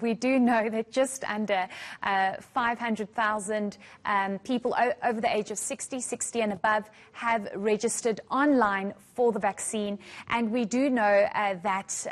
we do know that just under 500,000 people over the age of 60 and above have registered online for the vaccine, and we do know that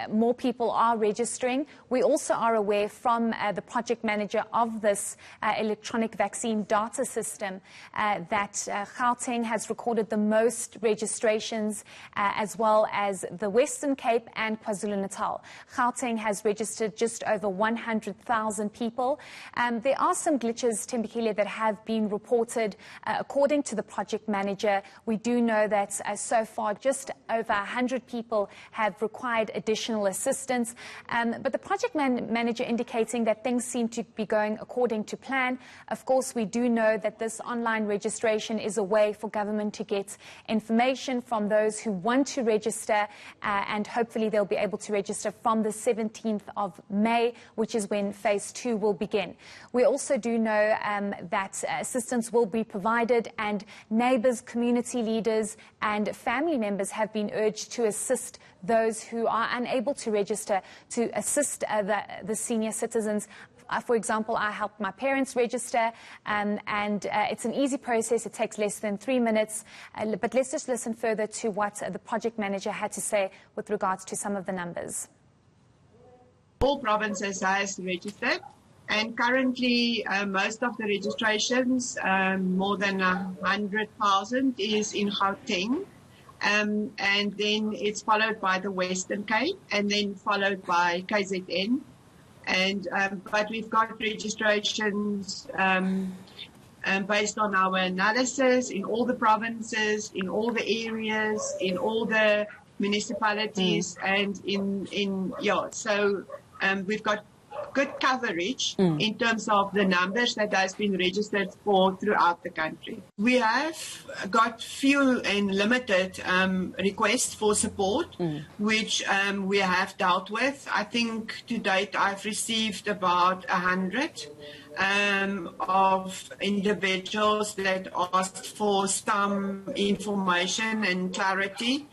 more people are registering. We also are aware from the project manager of this electronic vaccine data system that Gauteng has recorded the most registrations, as well as the Western Cape and KwaZulu-Natal. Gauteng has registered just over 100,000 people. There are some glitches, Thembekile, that have been reported. According to the project manager, we do know that so far just over 100 people have required additional assistance. But the project manager indicating that things seem to be going according to plan. Of course, we do know that this online registration is a way for government to get information from those who want to register, and hopefully they'll be able to register from the 17th of May, which is when phase 2 will begin. We also do know that assistance will be provided, and neighbours, community leaders and family members have been urged to assist those who are unable to register, to assist the senior citizens. For example, I helped my parents register, and it's an easy process. It takes less than 3 minutes. But let's just listen further to what the project manager had to say with regards to some of the numbers. All provinces has registered, and currently most of the registrations, more than 100,000, is in Gauteng. And then it's followed by the Western Cape, and then followed by KZN. And but we've got registrations based on our analysis in all the provinces, in all the areas, in all the municipalities, and so we've got good coverage in terms of the numbers that has been registered for throughout the country. We have got few and limited requests for support, which we have dealt with. I think to date I've received about 100 of individuals that asked for some information and clarity,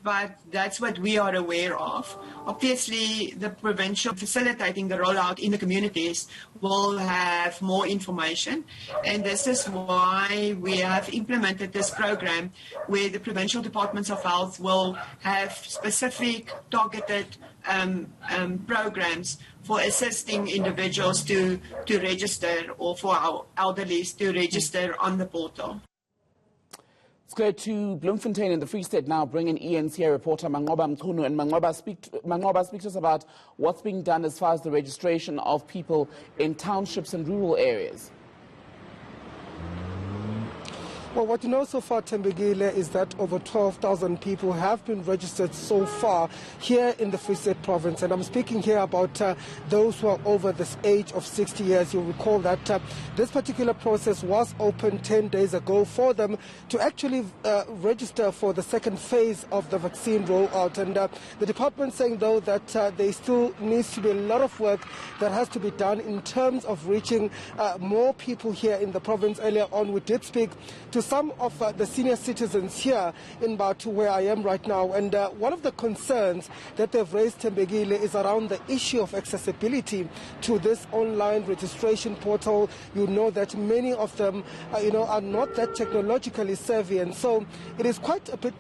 but that's what we are aware of. Obviously, the provincial facilitating the rollout in the communities will have more information, and this is why we have implemented this program where the provincial departments of health will have specific targeted programs for assisting individuals to register, or for our elderlies to register on the portal. Let's go to Bloemfontein in the Free State now, bring in eNCA reporter Manqoba Mchunu. And Manqoba, speak to us about what's being done as far as the registration of people in townships and rural areas. Well, what you know so far, Thembekile, is that over 12,000 people have been registered so far here in the Free State Province. And I'm speaking here about those who are over this age of 60 years. You'll recall that this particular process was opened 10 days ago for them to actually register for the second phase of the vaccine rollout. And the department saying, though, that there still needs to be a lot of work that has to be done in terms of reaching more people here in the province. Earlier on, we did speak to some of the senior citizens here in Batu, where I am right now, and one of the concerns that they've raised, Thembekile, is around the issue of accessibility to this online registration portal. You know that many of them are not that technologically savvy, and so it is quite a bit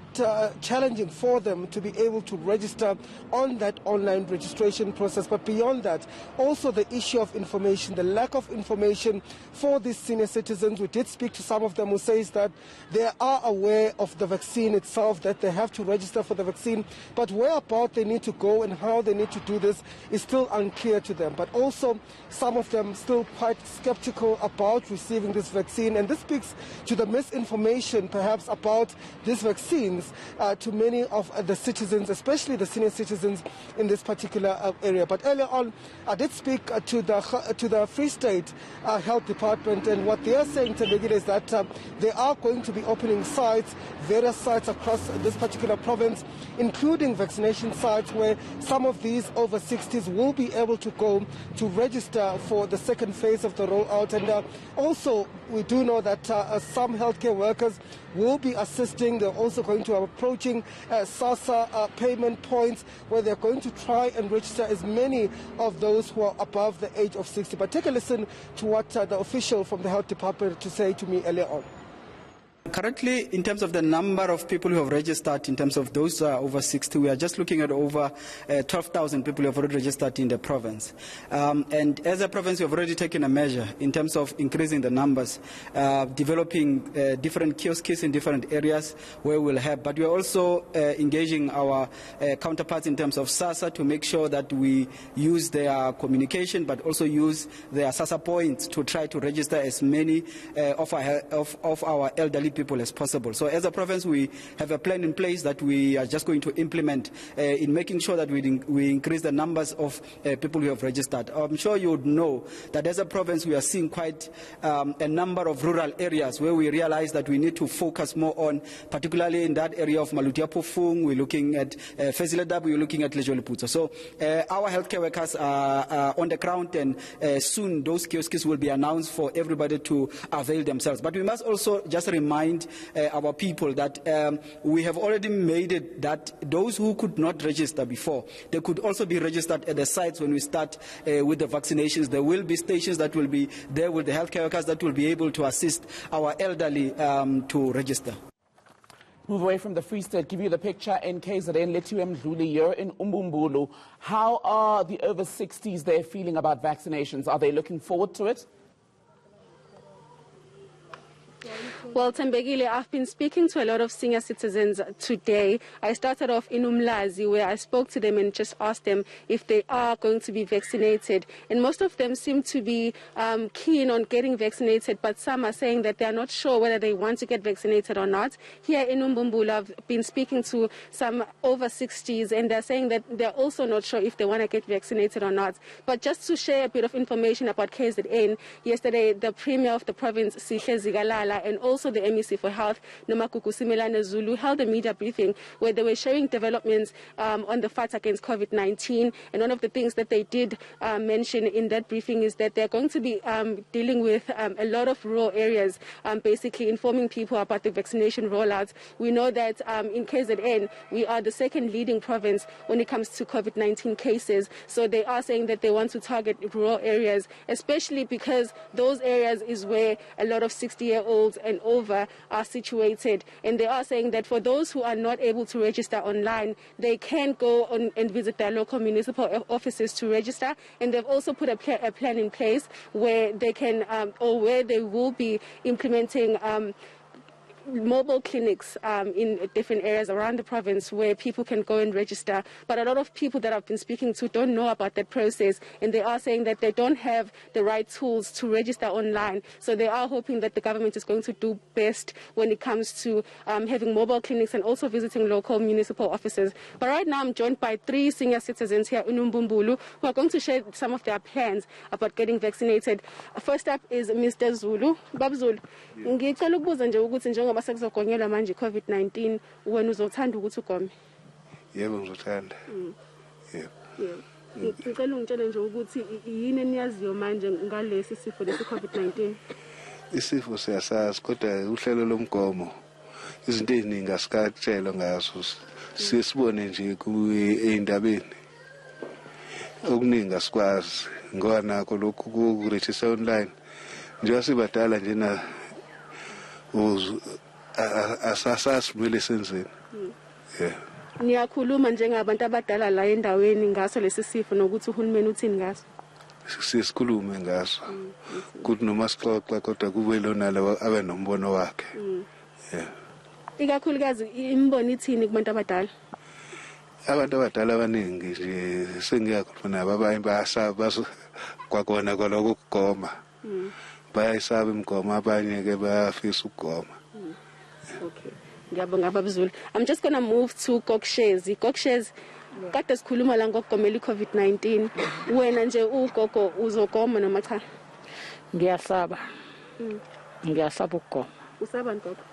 challenging for them to be able to register on that online registration process. But beyond that, also the issue of information, the lack of information for these senior citizens. We did speak to some of them who says that they are aware of the vaccine itself, that they have to register for the vaccine, but where about they need to go and how they need to do this is still unclear to them. But also some of them still quite skeptical about receiving this vaccine, and this speaks to the misinformation perhaps about these vaccines to many of the citizens, especially the senior citizens in this particular area. But earlier on, I did speak to the Free State Health Department, and what they are saying, Thembekile, is that they are are going to be opening sites, various sites across this particular province, including vaccination sites where some of these over 60s will be able to go to register for the second phase of the rollout. And also, we do know that some healthcare workers will be assisting. They're also going to be approaching SASSA payment points where they're going to try and register as many of those who are above the age of 60. But take a listen to what the official from the health department to say to me earlier on. Currently, in terms of the number of people who have registered, in terms of those over 60, we are just looking at over 12,000 people who have already registered in the province. And as a province, we have already taken a measure in terms of increasing the numbers, developing different kiosks in different areas where we'll have. But we are also engaging our counterparts in terms of SASSA to make sure that we use their communication, but also use their SASSA points to try to register as many of our elderly people as possible. So as a province, we have a plan in place that we are just going to implement in making sure that we increase the numbers of people who have registered. I'm sure you would know that as a province, we are seeing quite a number of rural areas where we realize that we need to focus more on, particularly in that area of Malutia Pofung, we're looking at Fezile, we're looking at Lejolipuzo. So our healthcare workers are on the ground, and soon those kiosks will be announced for everybody to avail themselves. But we must also just remind our people that we have already made it that those who could not register before, they could also be registered at the sites when we start with the vaccinations. There will be stations that will be there with the healthcare workers that will be able to assist our elderly to register. Move away from the Free State, give you the picture in KZN, Lethiwe Mdluli here in Umbumbulu. How are the over 60s there feeling about vaccinations? Are they looking forward to it? Well, Tembegile, I've been speaking to a lot of senior citizens today. I started off in Umlazi, where I spoke to them and just asked them if they are going to be vaccinated. And most of them seem to be keen on getting vaccinated, but some are saying that they are not sure whether they want to get vaccinated or not. Here in Umbumbulu, I've been speaking to some over 60s, and they're saying that they're also not sure if they want to get vaccinated or not. But just to share a bit of information about KZN, yesterday the Premier of the province, Sihle Zigalala, and also the MEC for Health, Nomakuku Simelane Zulu, held a media briefing where they were sharing developments on the fight against COVID-19. And one of the things that they did mention in that briefing is that they're going to be dealing with a lot of rural areas, basically informing people about the vaccination rollouts. We know that in KZN, we are the second leading province when it comes to COVID-19 cases. So they are saying that they want to target rural areas, especially because those areas is where a lot of 60-year-olds and over are situated. And they are saying that for those who are not able to register online, they can go on and visit their local municipal offices to register. And they've also put a plan in place where they can, or where they will be implementing mobile clinics in different areas around the province where people can go and register. But a lot of people that I've been speaking to don't know about that process, and they are saying that they don't have the right tools to register online. So they are hoping that the government is going to do best when it comes to having mobile clinics and also visiting local municipal offices. But right now I'm joined by 3 senior citizens here in Umbumbulu who are going to share some of their plans about getting vaccinated. First up is Mr. Zulu. Bab Zulu, ngicela ukubuza nje ukuthi njengoba sekuzogonyelwa manje COVID-19 wena uzothanda ukuthi ugome? Yebo ngizothanda. Yebo. Ngicela ungitshele nje ukuthi yini eniyaziyo manje ngalesi sifo lesi COVID-19? Isifo siyasazi kodwa uhlelo lomgomo izinto eziningi asikatshelwa ngazo. Sisibone nje kuindabeni. Okuningi asikwazi ngoba nakho lokhu ku-register online. Njengoba sibadala nje na asasimele senzeni. Niyakhuluma njengabantu abadala la endaweni ngaso lesi sifo nokuthi uhulumeni uthini ngaso? Sisikhulume ngaso. Kuthi noma sixoxa kodwa kube lona lawa abe nombono wakhe. Ikakhulukazi imbono ithini kubantu abadala? Abantu abadala abaningi nje sengiyakhuluma nabo abanye bayasaba kwakona kwaloko ukugoma. Bayayisaba imgomo, abanye ke bayafisa ukugoma. Okay. Ngiyabonga babazulu. I'm just going to move to Gokshezi. Gokshezi, kade sikhuluma la ngokugomela iCovid-19. Wena nje ugogo uzogoma noma cha? Ngiyasaba. Ngiyasaba ukugoma. Usaba ngoba?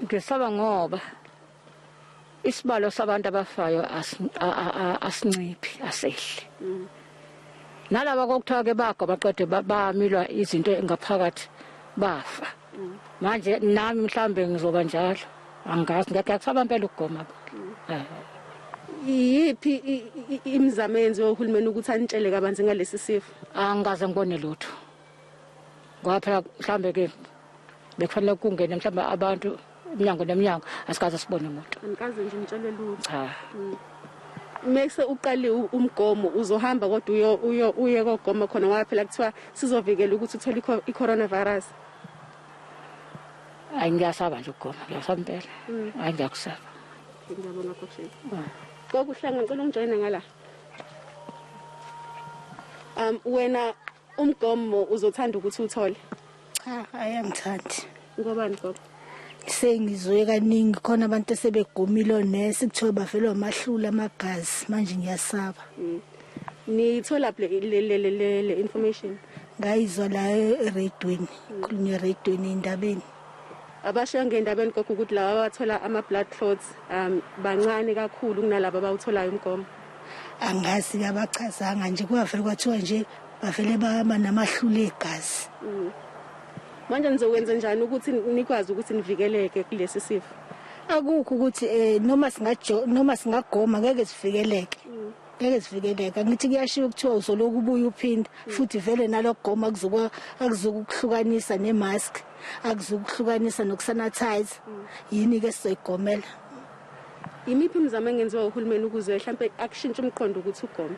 Ngisaba ngoba isibalo sabantu abafayo asinciphi asehle. Nalaba kokuthiwa ke bago baqede bamilwa izinto engaphakathi bafa. Manje nami mhlambe ngizoba njalo. Angazi ngiyakusaba impela ukugoma. Yiphi imizamo eyenziwe uhulumeni ukuthi anitshele kabanzi ngalesi sifo? Angaze ngibone lutho. Ngoba phela mhlambe ke bekufanele kungene mhlambe abantu eminyango neminyango asikaze sibone umuntu. Anikaze nje ngitshele lutho. Cha. Mase uqale umgomo uzohamba kodwa uye kogoma khona ngoba phela kuthiwa sizovikela ukuthi uthole i-coronavirus. Hayi ngiyasaba nje ukugoma, ngiyasaba impela. Hayi ngiyakusaba. Ngiyabonga kokushe. Kokuhlanga ngicela ungijoyine ngala. Wena umgomo uzothanda ukuthi uthole? Cha, ayangithandi. Ngobani gogo? Sengizwe kaningi khona abantu sebegomile onesi kuthiwa bavelwa amahlula amagazi manje ngiyasaba. Nithola le information ngayizwa la eradweni kukhulunywa eradweni indabeni. Abasho ngendabeni gogo ukuthi laba abathola ama blood clots bancane kakhulu kunalabo abawutholayo umgomo. Angazi kabachazanga nje kwavele kwathiwa nje bavele bama namahlula egazi. Manje nizokwenza njani ukuthi nikwazi ukuthi nivikeleke kulesi sifo? Akukho ukuthi noma singagoma ngeke sivikeleke. Ngeke sivikeleke. Ngithi kuyashiya ukuthiwa uzoloku ubuye uphinda futhi vele nalokugoma akuzokuhlukanisa nemask, akuzokuhlukanisa nokusanitize. Yini ke sizoyigomela? Imiphi imizamo engenziwa uhulumeni ukuze mhlambe akushintshe umqondo ukuthi ugome?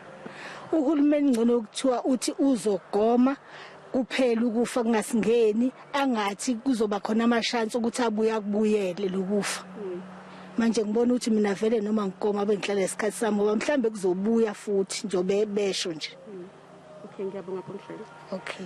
Uhulumeni ngcono ukuthiwa uthi uzogoma kuphela ukufa kungasingeni angathi kuzoba khona amashansi ukuthi abuya kubuyele lokufa. Manje ngibona ukuthi mina vele noma ngigoma bengihlala isikhathi sami ngoba mhlambe kuzobuya futhi njobe besho nje. Okay, ngiyabonga konhlelo. Okay.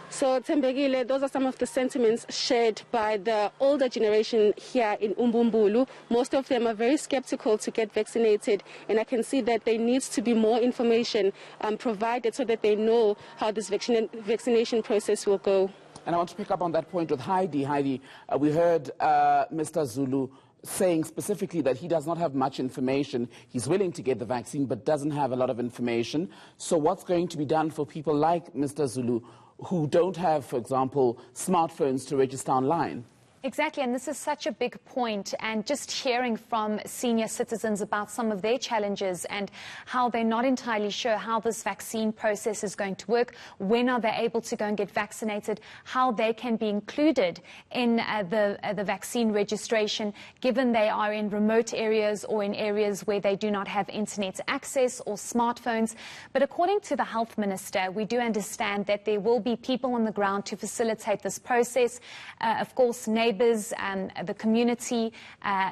So Thembekile, those are some of the sentiments shared by the older generation here in Umbumbulu. Most of them are very skeptical to get vaccinated, and I can see that there needs to be more information provided so that they know how this vaccination process will go. And I want to pick up on that point with Heidi. Heidi, we heard Mr. Zulu saying specifically that he does not have much information. He's willing to get the vaccine, but doesn't have a lot of information. So what's going to be done for people like Mr. Zulu who don't have, for example, smartphones to register online? Exactly, and this is such a big point, and just hearing from senior citizens about some of their challenges and how they're not entirely sure how this vaccine process is going to work, when are they able to go and get vaccinated, how they can be included in the vaccine registration, given they are in remote areas or in areas where they do not have internet access or smartphones. But according to the Health Minister, we do understand that there will be people on the ground to facilitate this process. Of course, neighbours and the community,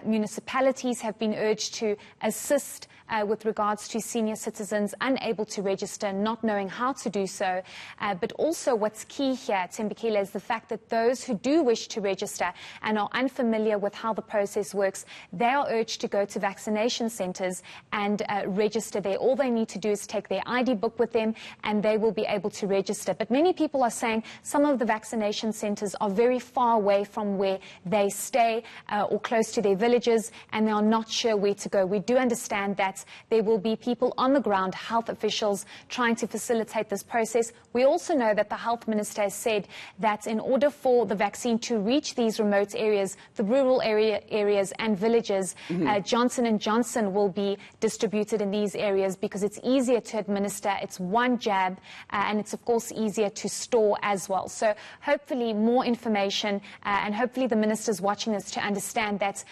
municipalities have been urged to assist with regards to senior citizens unable to register, not knowing how to do so. But also what's key here, Thembekile, is the fact that those who do wish to register and are unfamiliar with how the process works, they are urged to go to vaccination centres and register there. All they need to do is take their ID book with them and they will be able to register. But many people are saying some of the vaccination centres are very far away from where they stay or close to their villages, and they are not sure where to go. We do understand that there will be people on the ground, health officials, trying to facilitate this process. We also know that the Health Minister has said that in order for the vaccine to reach these remote areas, the rural areas and villages, Johnson & Johnson will be distributed in these areas because it's easier to administer, it's one jab, and it's of course easier to store as well. So hopefully more information, and hopefully the Minister's watching this to understand that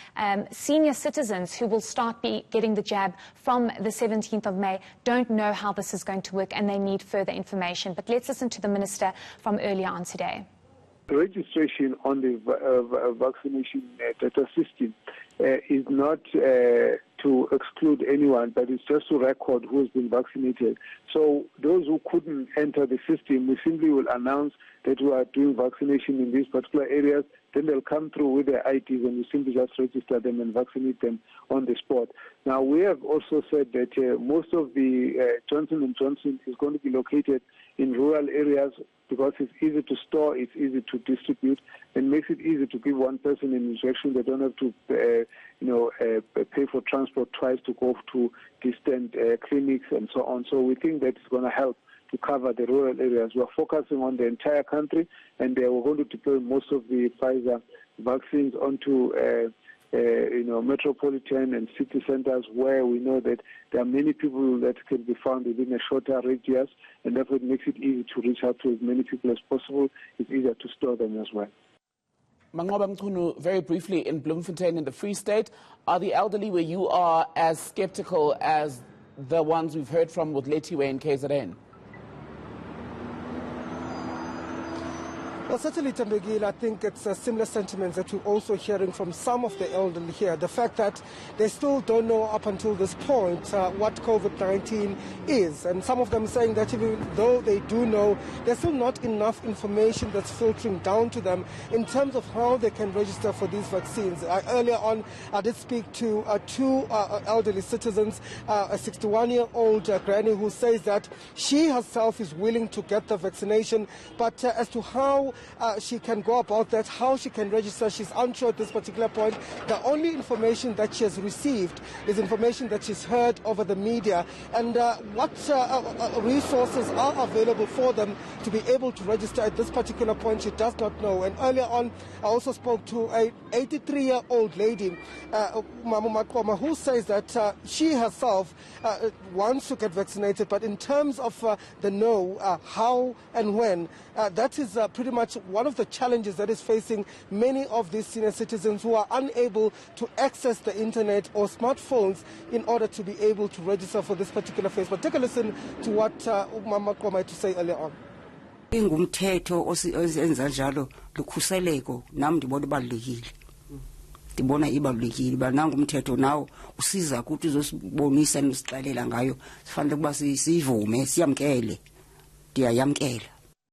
senior citizens who will start getting the jab from the 17th of May don't know how this is going to work and they need further information. But let's listen to the Minister from earlier on today. The registration on the vaccination data system is not to exclude anyone, but it's just to record who has been vaccinated. So those who couldn't enter the system, we simply will announce that we are doing vaccination in these particular areas, then they'll come through with their IDs and we simply just register them and vaccinate them on the spot. Now, we have also said that most of the Johnson & Johnson is going to be located in rural areas because it's easy to store, it's easy to distribute, and makes it easy to give one person an injection. They don't have to, pay for transport twice to go to distant clinics and so on. So we think that's going to help to cover the rural areas. We're focusing on the entire country, and we're going to deploy most of the Pfizer vaccines onto metropolitan and city centers where we know that there are many people that can be found within a shorter radius, and therefore it makes it easy to reach out to as many people as possible. It's easier to store them as well. Manqoba Mchunu, very briefly, in Bloemfontein in the Free State, are the elderly where you are as skeptical as the ones we've heard from with Lethiwe and KZN? Well, certainly, Tembegile, I think it's a similar sentiment that we're also hearing from some of the elderly here. The fact that they still don't know up until this point what COVID-19 is. And some of them saying that even though they do know, there's still not enough information that's filtering down to them in terms of how they can register for these vaccines. Earlier on, I did speak to two elderly citizens, a 61-year-old granny who says that she herself is willing to get the vaccination, but as to how she can go about that, how she can register, she's unsure at this particular point. The only information that she has received is information that she's heard over the media, and what resources are available for them to be able to register at this particular point, she does not know. And earlier on, I also spoke to an 83-year-old lady, Mama Makoma, who says that she herself wants to get vaccinated, but in terms of the know, how and when, that is pretty much one of the challenges that is facing many of these senior citizens who are unable to access the internet or smartphones in order to be able to register for this particular phase. But take a listen to what Mama Makoma had to say earlier on. Ingumthetho osenza njalo lukhuseleko nami ndibona ibalulekile. Ndibona ibalulekile bananga umthetho nawo usiza ukuthi uzosibonisa nosixelela ngayo sifanele kuba sivume siyamkele ndiyayamkela.